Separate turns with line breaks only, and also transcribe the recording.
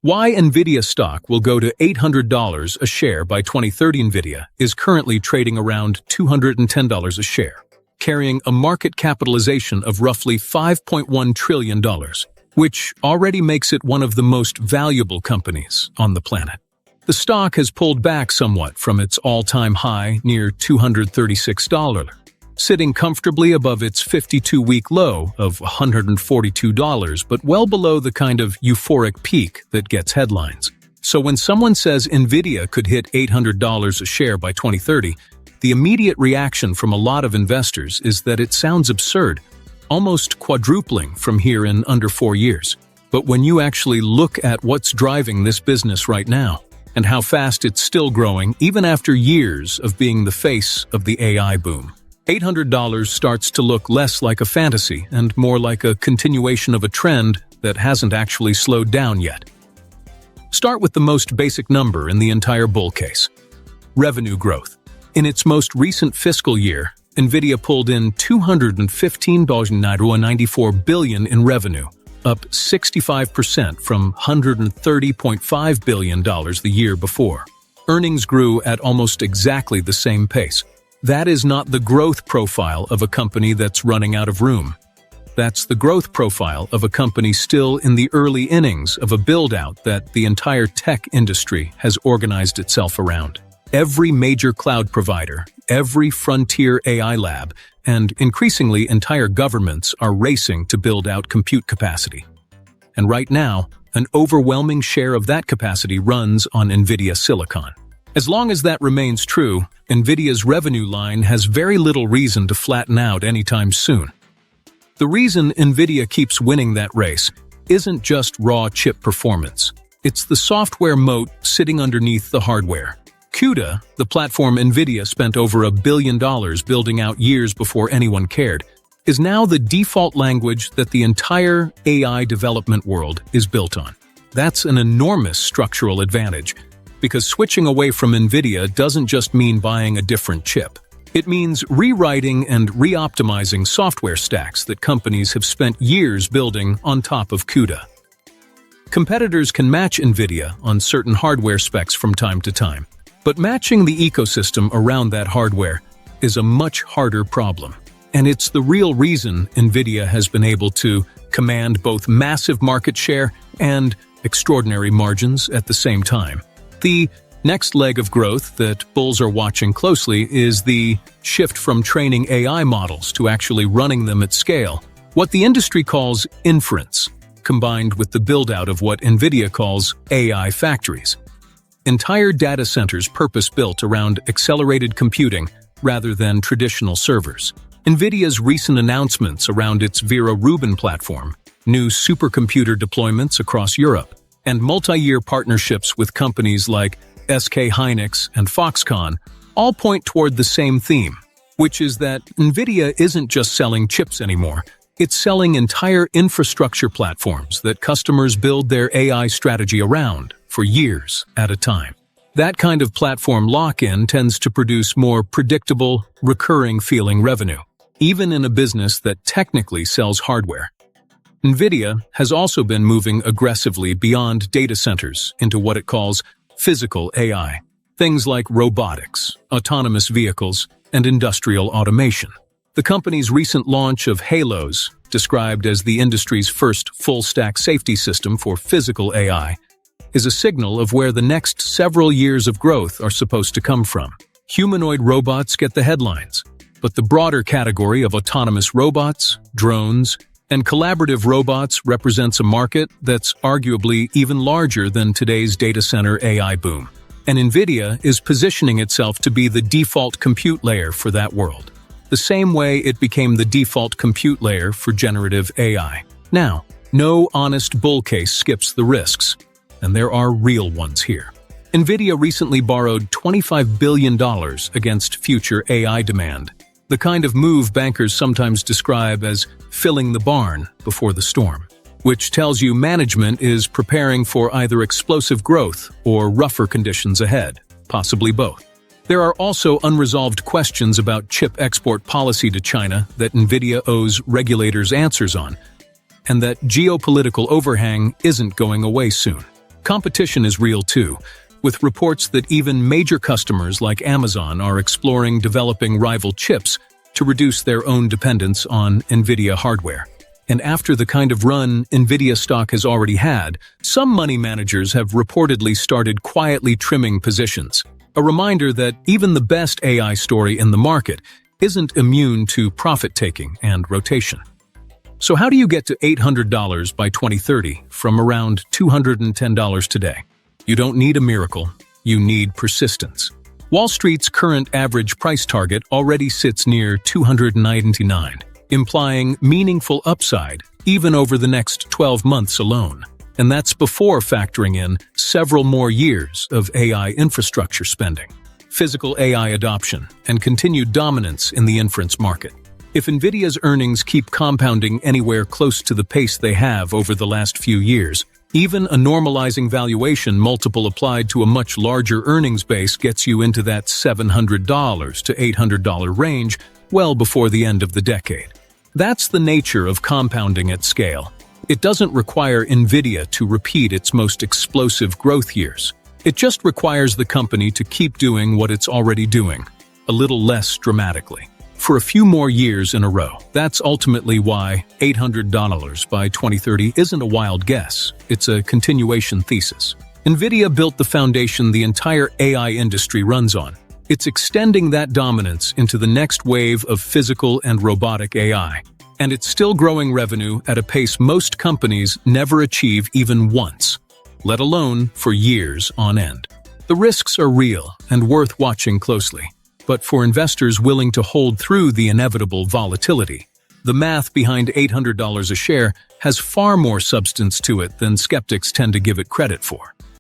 Why NVIDIA stock will go to $800 a share by 2030. NVIDIA is currently trading around $210 a share, carrying a market capitalization of roughly $5.1 trillion, which already makes it one of the most valuable companies on the planet. The stock has pulled back somewhat from its all-time high near $236, sitting comfortably above its 52-week low of $142, but well below the kind of euphoric peak that gets headlines. So when someone says NVIDIA could hit $800 a share by 2030, the immediate reaction from a lot of investors is that it sounds absurd, almost quadrupling from here in under 4 years. But when you actually look at what's driving this business right now, and how fast it's still growing even after years of being the face of the AI boom, $800 starts to look less like a fantasy and more like a continuation of a trend that hasn't actually slowed down yet. Start with the most basic number in the entire bull case: revenue growth. In its most recent fiscal year, NVIDIA pulled in $215.94 billion in revenue, up 65% from $130.5 billion the year before. Earnings grew at almost exactly the same pace. That is not the growth profile of a company that's running out of room. That's the growth profile of a company still in the early innings of a build-out that the entire tech industry has organized itself around. Every major cloud provider, every frontier AI lab, and increasingly entire governments are racing to build out compute capacity. And right now, an overwhelming share of that capacity runs on NVIDIA silicon. As long as that remains true, NVIDIA's revenue line has very little reason to flatten out anytime soon. The reason NVIDIA keeps winning that race isn't just raw chip performance. It's the software moat sitting underneath the hardware. CUDA, the platform NVIDIA spent over $1 billion building out years before anyone cared, is now the default language that the entire AI development world is built on. That's an enormous structural advantage, because switching away from NVIDIA doesn't just mean buying a different chip. It means rewriting and re-optimizing software stacks that companies have spent years building on top of CUDA. Competitors can match NVIDIA on certain hardware specs from time to time, but matching the ecosystem around that hardware is a much harder problem. And it's the real reason NVIDIA has been able to command both massive market share and extraordinary margins at the same time. The next leg of growth that bulls are watching closely is the shift from training AI models to actually running them at scale, what the industry calls inference, combined with the build-out of what NVIDIA calls AI factories. Entire data centers purpose-built around accelerated computing rather than traditional servers. NVIDIA's recent announcements around its Vera Rubin platform, new supercomputer deployments across Europe, and multi-year partnerships with companies like SK Hynix and Foxconn all point toward the same theme, which is that NVIDIA isn't just selling chips anymore. It's selling entire infrastructure platforms that customers build their AI strategy around for years at a time. That kind of platform lock-in tends to produce more predictable, recurring-feeling revenue, even in a business that technically sells hardware. NVIDIA has also been moving aggressively beyond data centers into what it calls physical AI, things like robotics, autonomous vehicles, and industrial automation. The company's recent launch of Halos, described as the industry's first full-stack safety system for physical AI, is a signal of where the next several years of growth are supposed to come from. Humanoid robots get the headlines, but the broader category of autonomous robots, drones, and collaborative robots represents a market that's arguably even larger than today's data center AI boom. And NVIDIA is positioning itself to be the default compute layer for that world, the same way it became the default compute layer for generative AI. Now, no honest bull case skips the risks, and there are real ones here. NVIDIA recently borrowed $25 billion against future AI demand, the kind of move bankers sometimes describe as filling the barn before the storm, which tells you management is preparing for either explosive growth or rougher conditions ahead, possibly both. There are also unresolved questions about chip export policy to China that NVIDIA owes regulators answers on, and that geopolitical overhang isn't going away soon. Competition is real too, with reports that even major customers like Amazon are exploring developing rival chips to reduce their own dependence on NVIDIA hardware. And after the kind of run NVIDIA stock has already had, some money managers have reportedly started quietly trimming positions. A reminder that even the best AI story in the market isn't immune to profit-taking and rotation. So how do you get to $800 by 2030 from around $210 today? You don't need a miracle, you need persistence. Wall Street's current average price target already sits near $299, implying meaningful upside even over the next 12 months alone. And that's before factoring in several more years of AI infrastructure spending, physical AI adoption, and continued dominance in the inference market. If NVIDIA's earnings keep compounding anywhere close to the pace they have over the last few years, even a normalizing valuation multiple applied to a much larger earnings base gets you into that $700 to $800 range well before the end of the decade. That's the nature of compounding at scale. It doesn't require NVIDIA to repeat its most explosive growth years. It just requires the company to keep doing what it's already doing, a little less dramatically, for a few more years in a row. That's ultimately why $800 by 2030 isn't a wild guess. It's a continuation thesis. NVIDIA built the foundation the entire AI industry runs on. It's extending that dominance into the next wave of physical and robotic AI. And it's still growing revenue at a pace most companies never achieve even once, let alone for years on end. The risks are real and worth watching closely. But for investors willing to hold through the inevitable volatility, the math behind $800 a share has far more substance to it than skeptics tend to give it credit for.